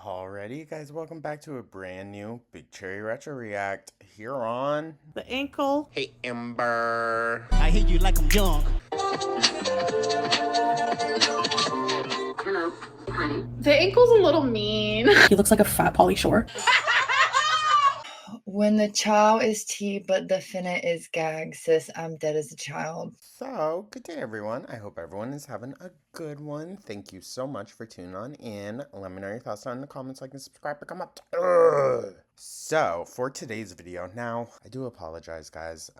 Alrighty, you guys, welcome back to a brand new Big Cherry Retro React here on The ankle. Hey Ember. I hate you like I'm young. The ankle's a little mean. He looks like a fat Pauly Shore. When the chow is tea, but the finna is gag, sis, I'm dead as a child. So, good day everyone. I hope everyone is having a good one. Thank you so much for tuning on in. Let me know your thoughts down in the comments, like and subscribe to come up. So, for today's video, now, I do apologize, guys.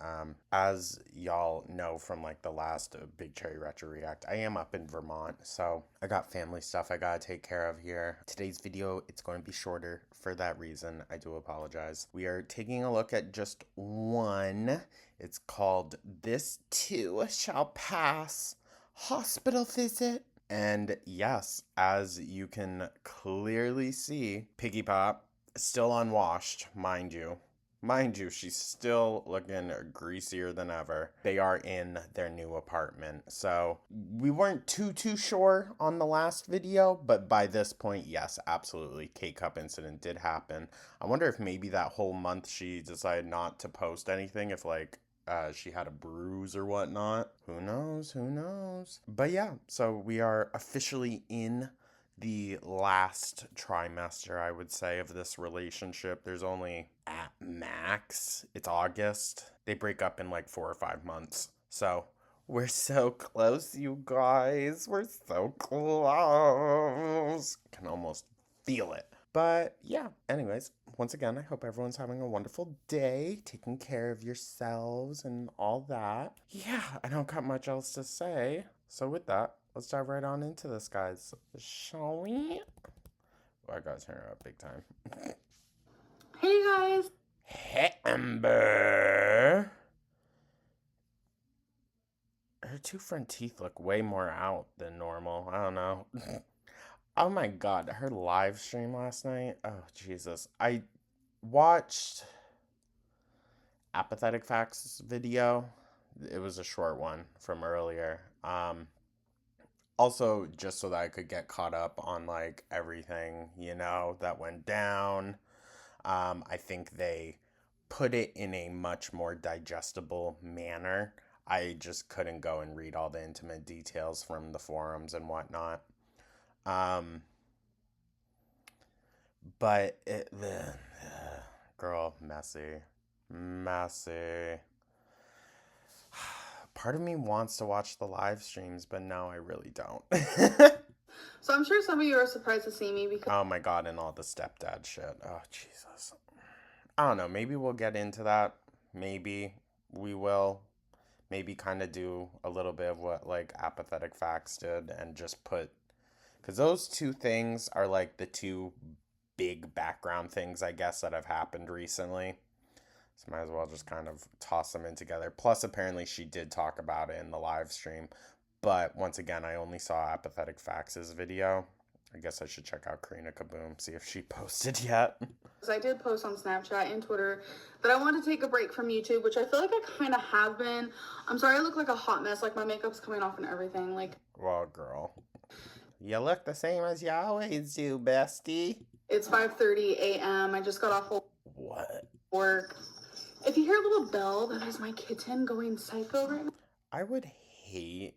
As y'all know from like the last Big Cherry Retro React, I am up in Vermont, so I got family stuff I gotta take care of here. Today's video, it's going to be shorter for that reason. I do apologize. We are taking a look at just one. It's called This Too Shall Pass Hospital Visit. And yes, as you can clearly see, Piggy Pop still unwashed, mind you. Mind you, she's still looking greasier than ever. They are in their new apartment. So we weren't too sure on the last video, but by this point, yes, absolutely. K-Cup incident did happen. I wonder if maybe that whole month she decided not to post anything, if like she had a bruise or whatnot. Who knows? Who knows? But yeah, so we are officially in the last trimester, I would say, of this relationship. There's only, at max, it's August. They break up in like 4 or 5 months. So we're so close, you guys. We're so close. Can almost feel it. But yeah, anyways, once again, I hope everyone's having a wonderful day, taking care of yourselves and all that. Yeah, I don't got much else to say. So with that, let's dive right on into this, guys. Shall we? Oh, I gotta turn it up big time. Hey guys. Hey, Ember. Her two front teeth look way more out than normal. I don't know. Oh my god, her live stream last night. Oh, Jesus. I watched Apathetic Facts video. It was a short one from earlier. Also, just so that I could get caught up on like everything, that went down. I think they put it in a much more digestible manner. I just couldn't go and read all the intimate details from the forums and whatnot. But girl, messy. Part of me wants to watch the live streams, but no, I really don't. So I'm sure some of you are surprised to see me because Oh my god, and all the stepdad shit. Oh, Jesus. I don't know, maybe we'll get into that. Maybe we will. Maybe kind of do a little bit of what like Apathetic Facts did and just put, because those two things are like the two big background things, I guess, that have happened recently. So might as well just kind of toss them in together. Plus, apparently she did talk about it in the live stream. But once again, I only saw Apathetic Facts' video. I guess I should check out Karina Kaboom, see if she posted yet. I did post on Snapchat and Twitter that I wanted to take a break from YouTube, which I feel like I kind of have been. I'm sorry I look like a hot mess, like my makeup's coming off and everything. Like, well, girl, you look the same as you always do, bestie. It's 5:30 a.m. I just got off What? work. If you hear a little bell, that is my kitten going psycho right now. I would hate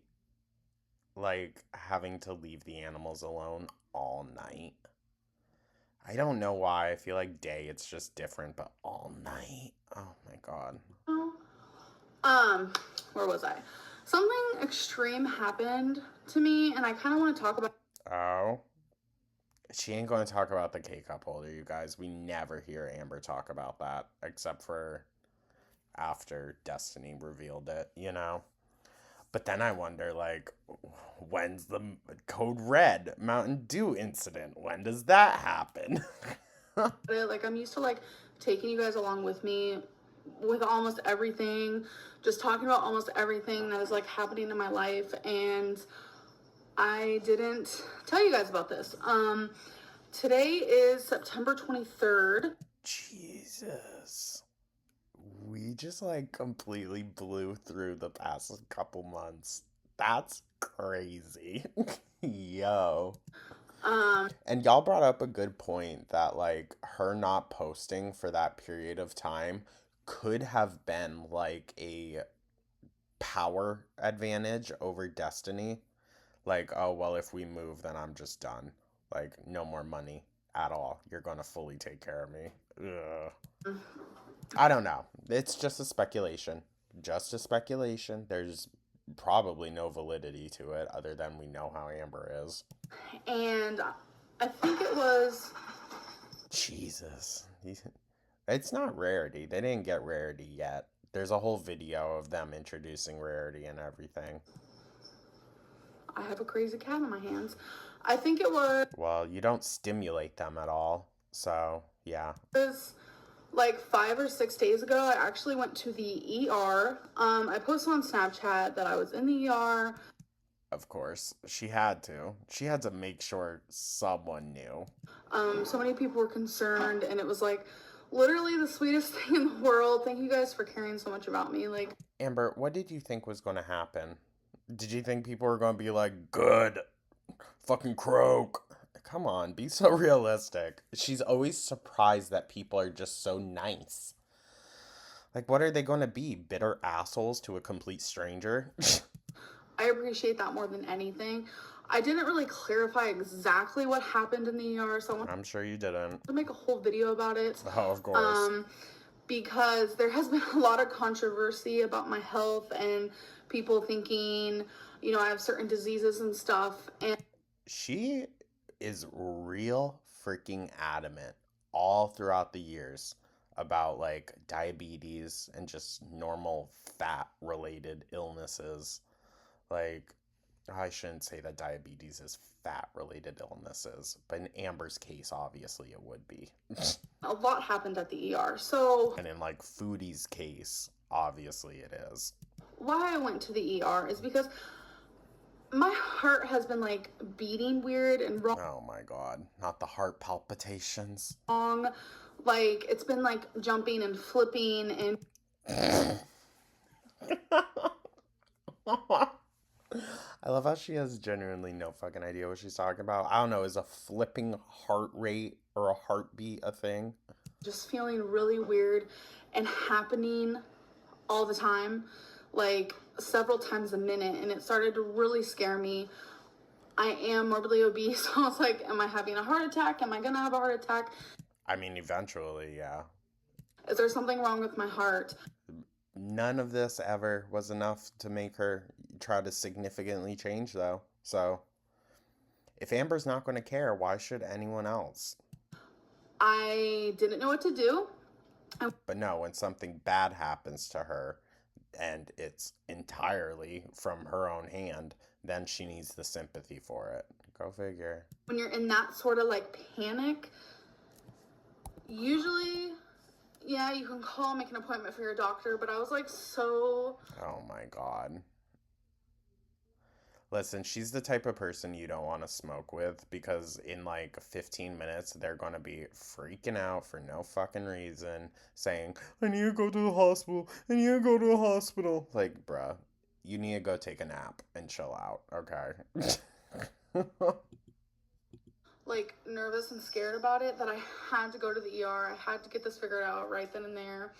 like having to leave the animals alone all night. I don't know why. I feel like day it's just different, but all night. Oh my god. Where was I? Something extreme happened to me, and I kind of want to talk about. Oh. She ain't going to talk about the K-Cup holder, you guys. We never hear Amber talk about that, except for after Destiny revealed it. But then I wonder, like, when's the Code Red Mountain Dew incident? When does that happen? Like, I'm used to like taking you guys along with me with almost everything, just talking about almost everything that is like happening in my life, and I didn't tell you guys about this. Today is September 23rd. Jesus. We just like completely blew through the past couple months. That's crazy. Yo. And y'all brought up a good point that, like, her not posting for that period of time could have been, like, a power advantage over Destiny. Like, oh, well, if we move, then I'm just done. Like, no more money at all. You're going to fully take care of me. Ugh. I don't know. It's just a speculation. Just a speculation. There's probably no validity to it other than we know how Amber is. And I think it was... Jesus. It's not Rarity. They didn't get Rarity yet. There's a whole video of them introducing Rarity and everything. I have a crazy cat in my hands. I think it was... Well, you don't stimulate them at all. So, yeah. Like 5 or 6 days ago, I actually went to the ER. I posted on Snapchat that I was in the ER. Of course, she had to. She had to make sure someone knew. So many people were concerned, and it was like literally the sweetest thing in the world. Thank you guys for caring so much about me. Like, Amber, what did you think was going to happen? Did you think people were going to be like, good, fucking croak? Come on, be so realistic. She's always surprised that people are just so nice. Like, what are they going to be? Bitter assholes to a complete stranger? I appreciate that more than anything. I didn't really clarify exactly what happened in the ER, so I'm sure you didn't. to make a whole video about it. Oh, of course. Because there has been a lot of controversy about my health and people thinking, you know, I have certain diseases and stuff. And she is real freaking adamant all throughout the years about like diabetes and just normal fat related illnesses. Like, I shouldn't say that diabetes is fat related illnesses, but in Amber's case, obviously it would be. a lot happened at the ER. So, And in like Foodie's case, obviously it is. why I went to the ER is because my heart has been like beating weird and wrong. Oh my god, not the heart palpitations. Like, it's been like jumping and flipping and I love how she has genuinely no fucking idea what she's talking about. I don't know, is a flipping heart rate or a heartbeat a thing? just feeling really weird and happening all the time, like several times a minute, and it started to really scare me. I am morbidly obese, so I was like, am I having a heart attack? Am I gonna have a heart attack? I mean, eventually, yeah. Is there something wrong with my heart? None of this ever was enough to make her try to significantly change, though. So, if Amber's not going to care, why should anyone else? I didn't know what to do. But no, when something bad happens to her, and it's entirely from her own hand, then she needs the sympathy for it. Go figure. When you're in that sort of like panic, usually, yeah, you can call, make an appointment for your doctor, but I was like so... Oh my god. Listen, she's the type of person you don't want to smoke with because in like 15 minutes, they're going to be freaking out for no fucking reason, saying, I need to go to the hospital. I need to go to the hospital. Like, bruh, you need to go take a nap and chill out, okay? like nervous and scared about it that I had to go to the ER. I had to get this figured out right then and there.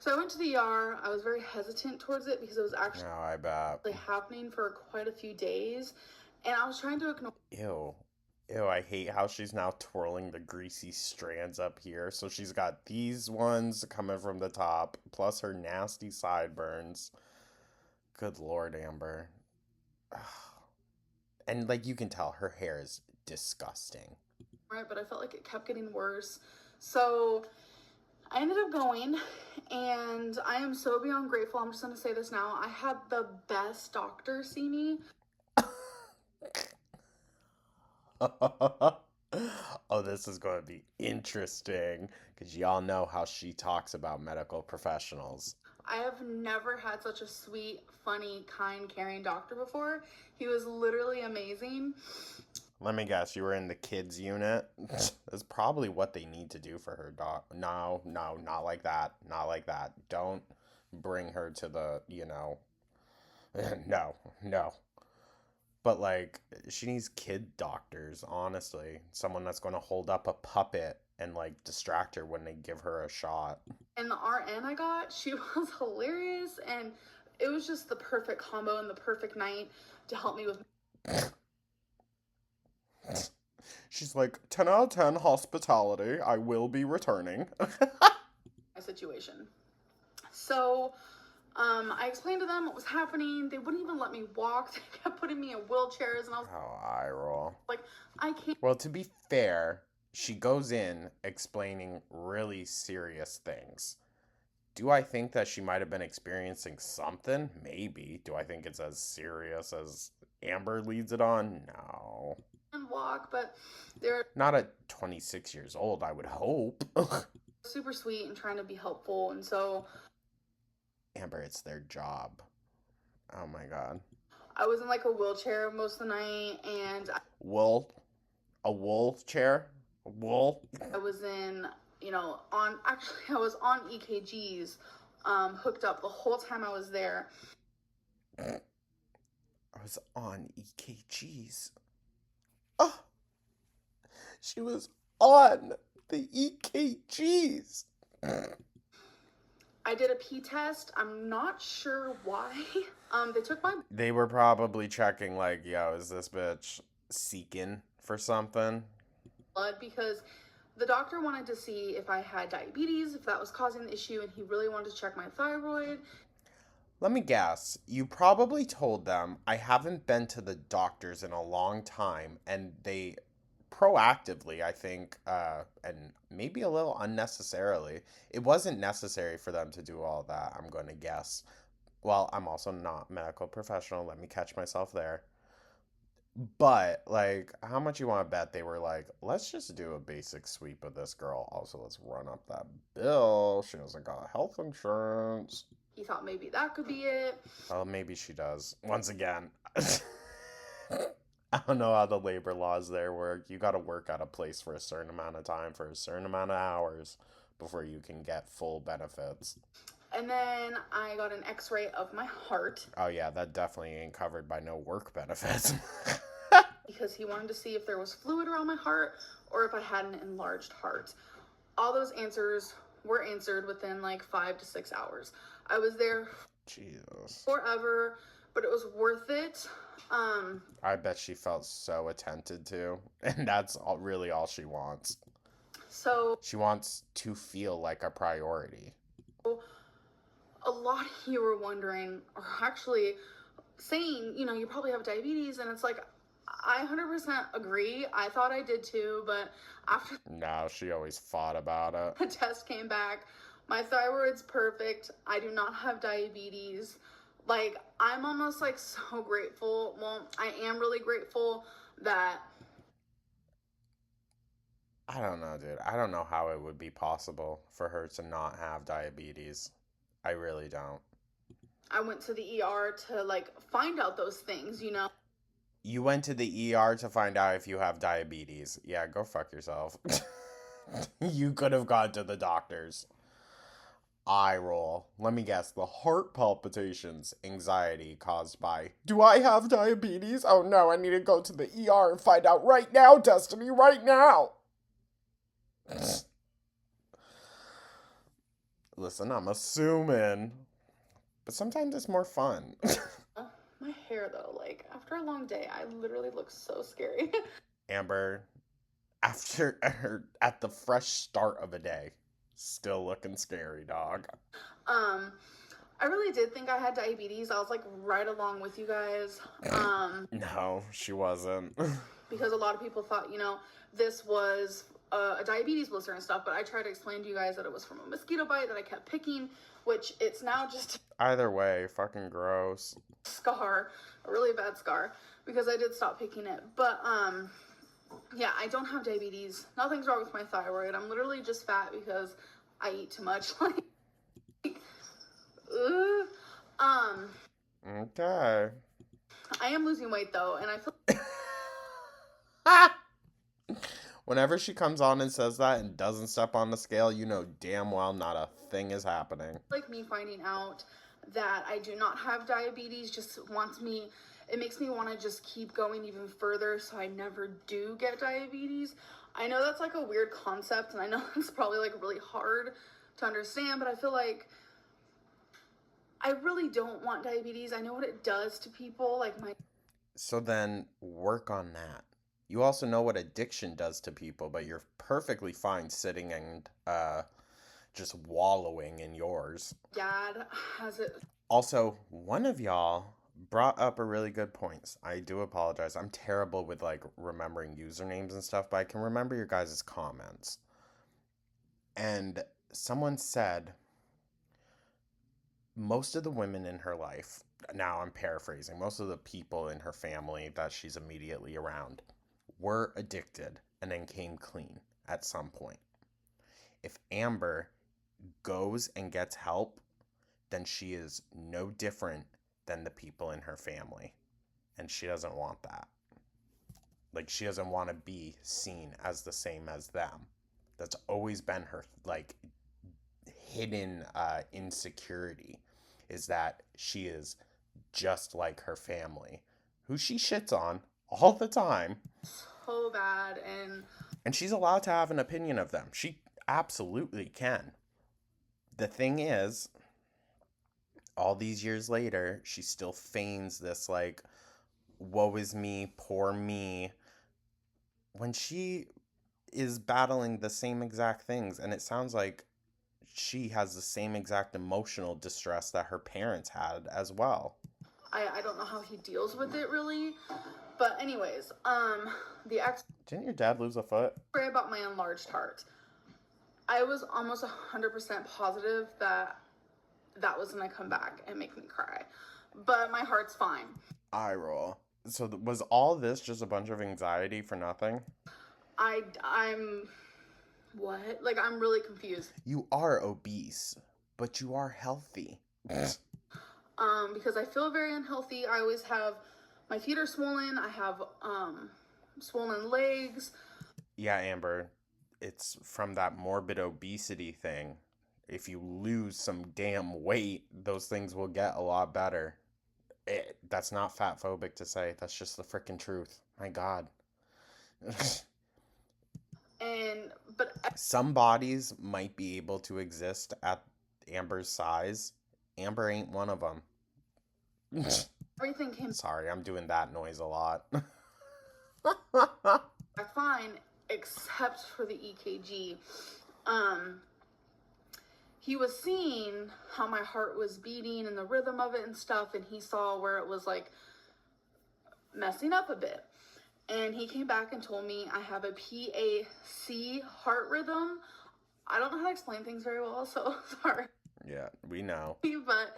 So I went to the ER. I was very hesitant towards it because it was actually Oh, I bet. happening for quite a few days. And I was trying to ignore... Ew. Ew, I hate how she's now twirling the greasy strands up here. So she's got these ones coming from the top, plus her nasty sideburns. Good Lord, Amber. And, like, you can tell her hair is disgusting. Right, but I felt like it kept getting worse. So I ended up going, and I am so beyond grateful. I'm just going to say this now. I had the best doctor see me. Oh, this is going to be interesting because y'all know how she talks about medical professionals. I have never had such a sweet, funny, kind, caring doctor before. He was literally amazing. Let me guess, you were in the kids unit? That's probably what they need to do for her dog. No, not like that. Not like that. Don't bring her to the, no. But like, she needs kid doctors, honestly. Someone that's going to hold up a puppet and like distract her when they give her a shot. And the RN I got, she was hilarious, and it was just the perfect combo and the perfect night to help me with She's like, 10 out of 10 hospitality. I will be returning. my situation. So, I explained to them what was happening. They wouldn't even let me walk. They kept putting me in wheelchairs, and I was Oh, I roll. like, I can't. Well, to be fair, she goes in explaining really serious things. Do I think that she might have been experiencing something? Maybe. Do I think it's as serious as Amber leads it on? No. Walk, but they're Not at 26 years old, I would hope. super sweet and trying to be helpful, and so Amber, it's their job. Oh my god. I was in like a wheelchair most of the night, and Wool? A wool chair? Wool? I was in, I was on EKGs, hooked up the whole time I was there. I was on EKGs. Oh! She was on the EKGs. I did a P test. I'm not sure why. They took my They were probably checking, like, yo, is this bitch seeking for something? blood because the doctor wanted to see if I had diabetes, if that was causing the issue, and he really wanted to check my thyroid. Let me guess. You probably told them, I haven't been to the doctors in a long time, and they proactively, I think, and maybe a little unnecessarily, it wasn't necessary for them to do all that, I'm going to guess. Well, I'm also not a medical professional. Let me catch myself there. But, like, how much you want to bet they were like, let's just do a basic sweep of this girl. Also, let's run up that bill. She doesn't got health insurance. He thought maybe that could be it. Well, maybe she does. Once again, I don't know how the labor laws there work. You got to work at a place for a certain amount of time for a certain amount of hours before you can get full benefits. And then I got an x-ray of my heart Oh, yeah, that definitely ain't covered by no work benefits. because he wanted to see if there was fluid around my heart or if I had an enlarged heart. All those answers were answered within like 5 to 6 hours. I was there Jesus. forever, but it was worth it. I bet she felt so attended to, and that's really all she wants. So She wants to feel like a priority. a lot of you were wondering, or actually saying, you probably have diabetes, and it's like, I 100% agree. I thought I did too, but after No, she always fought about it. the test came back, my thyroid's perfect. I do not have diabetes. Like, I'm almost like so grateful. Well, I am really grateful that I don't know, dude. I don't know how it would be possible for her to not have diabetes. I really don't. I went to the ER to like find out those things, You went to the ER to find out if you have diabetes. Yeah, go fuck yourself. You could have gone to the doctors. Eye roll. Let me guess. The heart palpitations, anxiety caused by, do I have diabetes? Oh no, I need to go to the ER and find out right now, Destiny, right now. Listen, I'm assuming. But sometimes it's more fun. My hair though, like after a long day, I literally look so scary. Amber, at the fresh start of a day, still looking scary, dog. I really did think I had diabetes. I was like right along with you guys. No, she wasn't. Because a lot of people thought, this was a diabetes blister and stuff, but I tried to explain to you guys that it was from a mosquito bite that I kept picking, which it's now just Either way, fucking gross. a scar, a really bad scar, because I did stop picking it. But, yeah, I don't have diabetes. Nothing's wrong with my thyroid. I'm literally just fat because I eat too much. Okay. I am losing weight though, and I feel Whenever she comes on and says that and doesn't step on the scale, you know damn well not a thing is happening. like me finding out that I do not have diabetes just wants me it makes me want to just keep going even further so I never do get diabetes. I know that's like a weird concept, and I know it's probably like really hard to understand, but I feel like I really don't want diabetes. I know what it does to people, like my So then work on that. You also know what addiction does to people, but you're perfectly fine sitting and just wallowing in yours. dad has it. Also, one of y'all brought up a really good point. I do apologize. I'm terrible with like remembering usernames and stuff, but I can remember your guys' comments. And someone said most of the women in her life, now I'm paraphrasing, most of the people in her family that she's immediately around were addicted and then came clean at some point. If Amber goes and gets help, then she is no different than the people in her family. And she doesn't want that. Like, she doesn't want to be seen as the same as them. That's always been her, like, hidden insecurity, is that she is just like her family, who she shits on all the time. So bad, And she's allowed to have an opinion of them. She absolutely can. The thing is, all these years later, she still feigns this, like, woe is me, poor me, when she is battling the same exact things. And it sounds like she has the same exact emotional distress that her parents had as well. I don't know how he deals with it really. But anyways, the Didn't your dad lose a foot? X-ray about my enlarged heart. I was almost 100% positive that that was gonna come back and make me cry. But my heart's fine. Eye roll. So was all this just a bunch of anxiety for nothing? I'm what? Like, I'm really confused. You are obese, but you are healthy. Because I feel very unhealthy. I always have, my feet are swollen. I have swollen legs. Yeah, Amber, it's from that morbid obesity thing. If you lose some damn weight, those things will get a lot better. That's not fat phobic to say. That's just the freaking truth. My God. But some bodies might be able to exist at Amber's size. Amber ain't one of them. everything came Sorry, I'm doing that noise a lot. back fine, except for the EKG. He was seeing how my heart was beating and the rhythm of it and stuff, and he saw where it was like messing up a bit. And he came back and told me I have a PAC heart rhythm. I don't know how to explain things very well, so sorry. Yeah, we know. But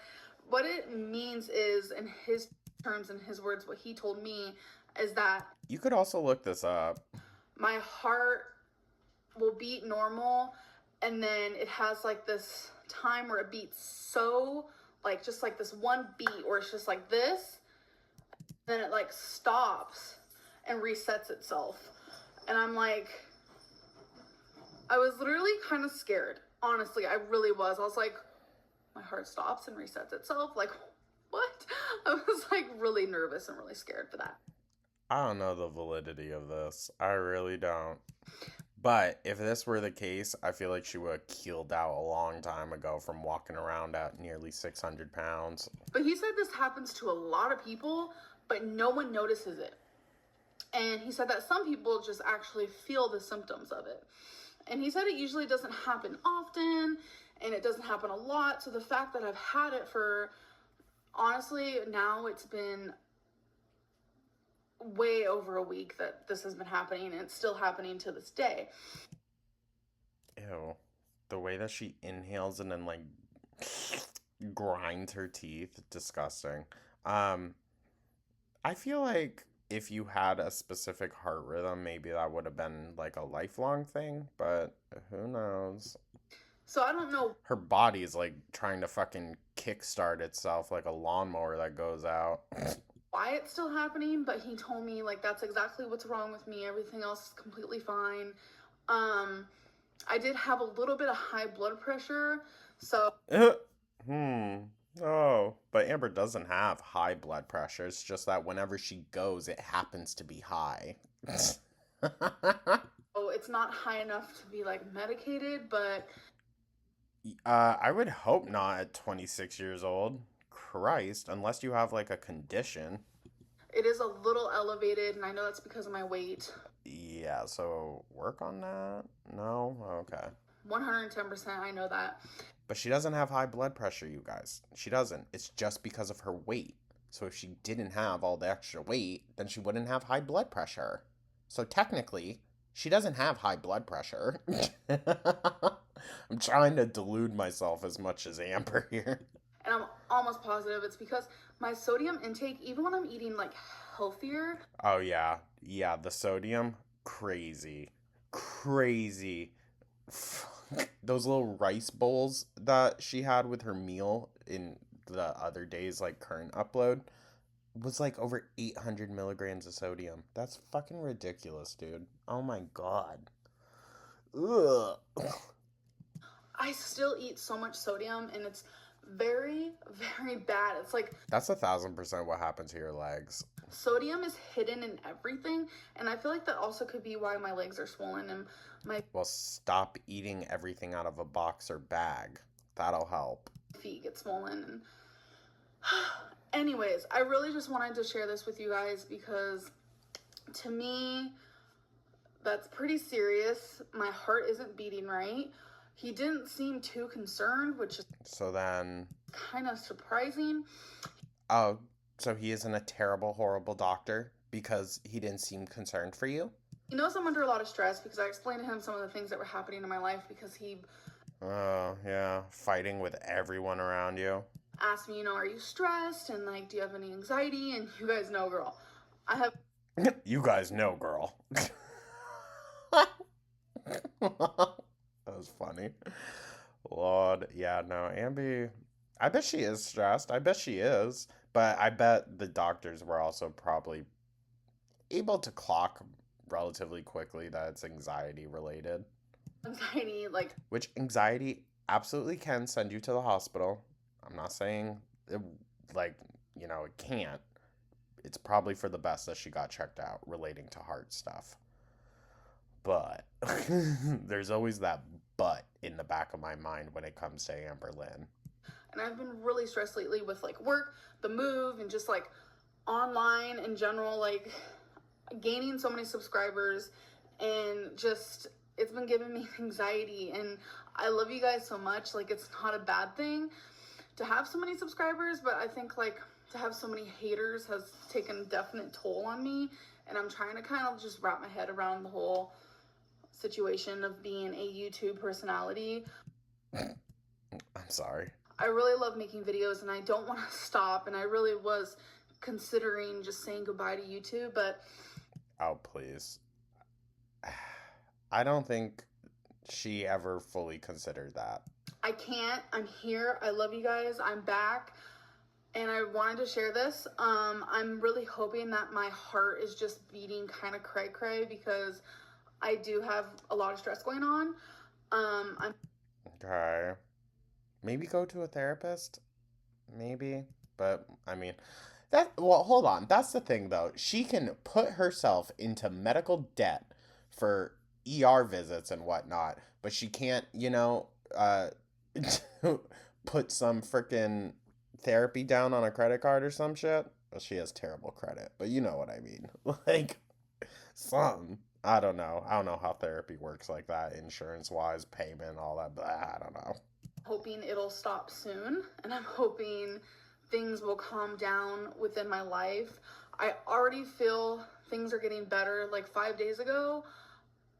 what it means is, in his terms and his words, what he told me is that you could also look this up. My heart will beat normal, and then it has like this time where it beats so, like, just like this one beat where it's just like this, then it like stops and resets itself. And I'm like, I was literally kind of scared. Honestly, I really was. I was like, my heart stops and resets itself. Like, what? I was like really nervous and really scared for that. I don't know the validity of this. I really don't. But if this were the case, I feel like she would have keeled out a long time ago from walking around at nearly 600 pounds. But he said this happens to a lot of people, but no one notices it. And he said that some people just actually feel the symptoms of it. And he said it usually doesn't happen often, and it doesn't happen a lot. So the fact that I've had it for, honestly, now it's been way over a week that this has been happening, and it's still happening to this day. Ew. The way that she inhales and then, like, grinds her teeth. Disgusting. I feel like if you had a specific heart rhythm, maybe that would have been, like, a lifelong thing, but who knows? So I don't know. Her body is, like, trying to fucking kickstart itself like a lawnmower that goes out. Why it's still happening, but he told me, like, that's exactly what's wrong with me. Everything else is completely fine. I did have a little bit of high blood pressure, so Oh, but Amber doesn't have high blood pressure. It's just that whenever she goes, it happens to be high. Oh, it's not high enough to be like medicated, but I would hope not at 26 years old. Christ, unless you have like a condition. it is a little elevated, and I know that's because of my weight. Yeah, so work on that? No? Okay. 110%, I know that. But she doesn't have high blood pressure, you guys. She doesn't. It's just because of her weight. So if she didn't have all the extra weight, then she wouldn't have high blood pressure. So technically, she doesn't have high blood pressure. I'm trying to delude myself as much as Amber here. And I'm almost positive it's because my sodium intake, even when I'm eating like healthier, Oh, yeah. Yeah, the sodium, crazy. Crazy. Those little rice bowls that she had with her meal in the other day's like current upload was like over 800 milligrams of sodium. That's fucking ridiculous, dude. Oh my god. Ugh. I still eat so much sodium, and it's very, very bad. It's like That's 1,000% what happened to your legs. sodium is hidden in everything, and I feel like that also could be why my legs are swollen and my Well, stop eating everything out of a box or bag. That'll help. feet get swollen. And anyways, I really just wanted to share this with you guys because to me, that's pretty serious. My heart isn't beating right. He didn't seem too concerned, which is So then, kind of surprising. oh, so he isn't a terrible, horrible doctor because he didn't seem concerned for you? He knows I'm under a lot of stress because I explained to him some of the things that were happening in my life because he Oh, yeah, fighting with everyone around you. asked me, are you stressed? And like, do you have any anxiety? And you guys know, girl, I have You guys know, girl. That was funny. Lord, yeah, no, Ambi, I bet she is stressed. I bet she is. But I bet the doctors were also probably able to clock relatively quickly that it's anxiety related. anxiety, like, Which anxiety absolutely can send you to the hospital. I'm not saying it, like, it can't. It's probably for the best that she got checked out relating to heart stuff. But there's always that but in the back of my mind when it comes to Amber Lynn. and I've been really stressed lately with like work, the move, and just like online in general, like gaining so many subscribers, and just it's been giving me anxiety. And I love you guys so much. Like, it's not a bad thing to have so many subscribers, but I think like to have so many haters has taken a definite toll on me. And I'm trying to kind of just wrap my head around the whole situation of being a YouTube personality. I'm sorry. I really love making videos and I don't want to stop. And I really was considering just saying goodbye to YouTube, but Oh, please. I don't think she ever fully considered that. I can't. I'm here. I love you guys. I'm back. And I wanted to share this. I'm really hoping that my heart is just beating kind of cray cray because I do have a lot of stress going on. I'm Okay. Maybe go to a therapist? Maybe. But, I mean, well, hold on. That's the thing, though. She can put herself into medical debt for ER visits and whatnot, but she can't, put some freaking therapy down on a credit card or some shit. Well, she has terrible credit, but you know what I mean. Like, some. I don't know. I don't know how therapy works like that, insurance-wise, payment, all that, but I don't know. hoping it'll stop soon. And I'm hoping things will calm down within my life. I already feel things are getting better. Like 5 days ago,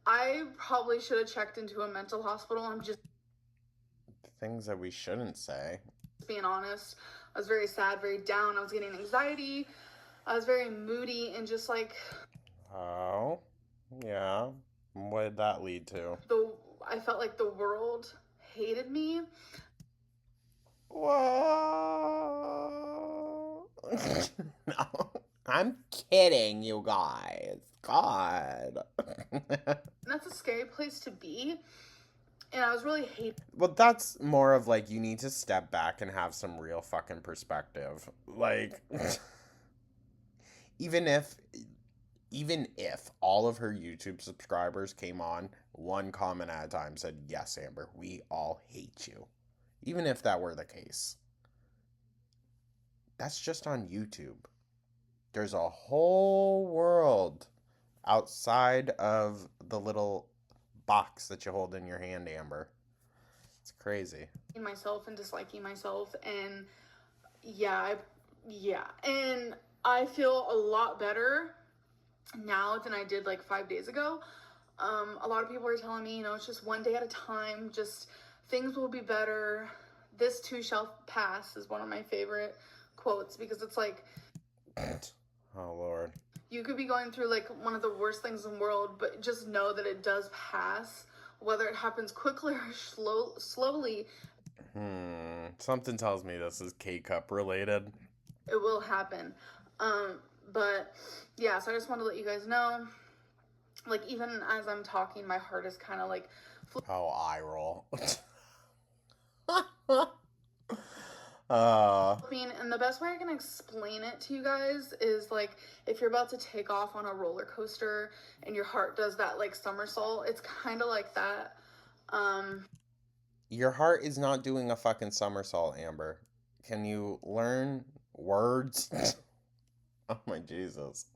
I probably should have checked into a mental hospital. I'm just Things that we shouldn't say. being honest. I was very sad, very down. I was getting anxiety. I was very moody and just like Oh, yeah. What did that lead to? I felt like the world hated me. Whoa. No, I'm kidding, you guys. God. And that's a scary place to be. And I was really hating Well, that's more of like you need to step back and have some real fucking perspective. Like, even if all of her YouTube subscribers came on, one comment at a time said, "Yes, Amber, we all hate you." Even if that were the case. That's just on YouTube. There's a whole world outside of the little box that you hold in your hand, Amber. It's crazy. myself and disliking myself, and yeah, and I feel a lot better now than I did like 5 days ago. A lot of people are telling me, it's just one day at a time, just things will be better. This too shall pass is one of my favorite quotes, because it's like, Oh, Lord. you could be going through like one of the worst things in the world, but just know that it does pass, whether it happens quickly or slowly. Something tells me this is K-Cup related. It will happen. But yeah, so I just wanted to let you guys know, like, even as I'm talking, my heart is kind of like Oh, eye roll. flipping, and the best way I can explain it to you guys is like, if you're about to take off on a roller coaster and your heart does that like somersault, it's kind of like that. Your heart is not doing a fucking somersault, Amber. Can you learn words? Oh my Jesus.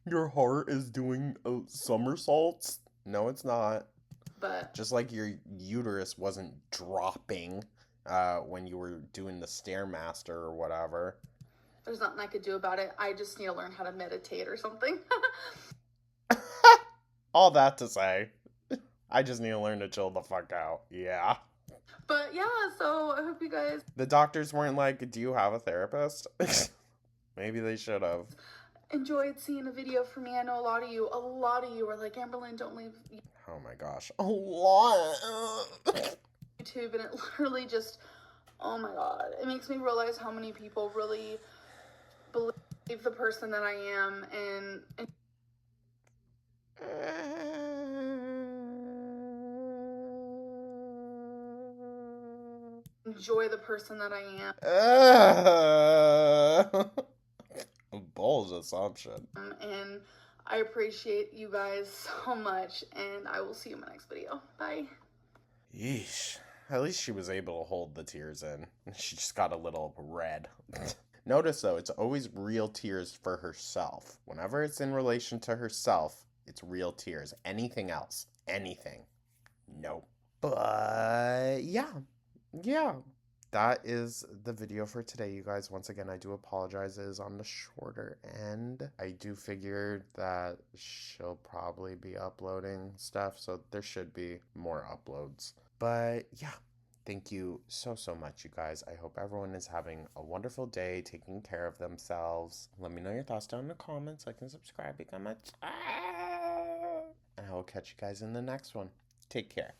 Your heart is doing somersaults? No, it's not. But Just like your uterus wasn't dropping when you were doing the Stairmaster or whatever. there's nothing I could do about it. I just need to learn how to meditate or something. All that to say, I just need to learn to chill the fuck out. Yeah. But yeah, so I hope you guys The doctors weren't like, "Do you have a therapist?" Maybe they should have. enjoyed seeing a video from me. I know a lot of you were like, Amberlynn, don't leave Oh my gosh. A lot. YouTube, and it literally just, oh my god, it makes me realize how many people really believe the person that I am, and enjoy the person that I am. A bold assumption. And I appreciate you guys so much, and I will see you in my next video. Bye. Yeesh. At least she was able to hold the tears in. She just got a little red. Notice though, it's always real tears for herself. Whenever it's in relation to herself, it's real tears. Anything else, anything, nope. But yeah, that is the video for today, you guys. Once again, I do apologize, it is on the shorter end. I do figure that she'll probably be uploading stuff, so there should be more uploads. But yeah, thank you so much, you guys. I hope everyone is having a wonderful day, taking care of themselves. Let me know your thoughts down in the comments. Like and subscribe, become a... And I will catch you guys in the next one. Take care.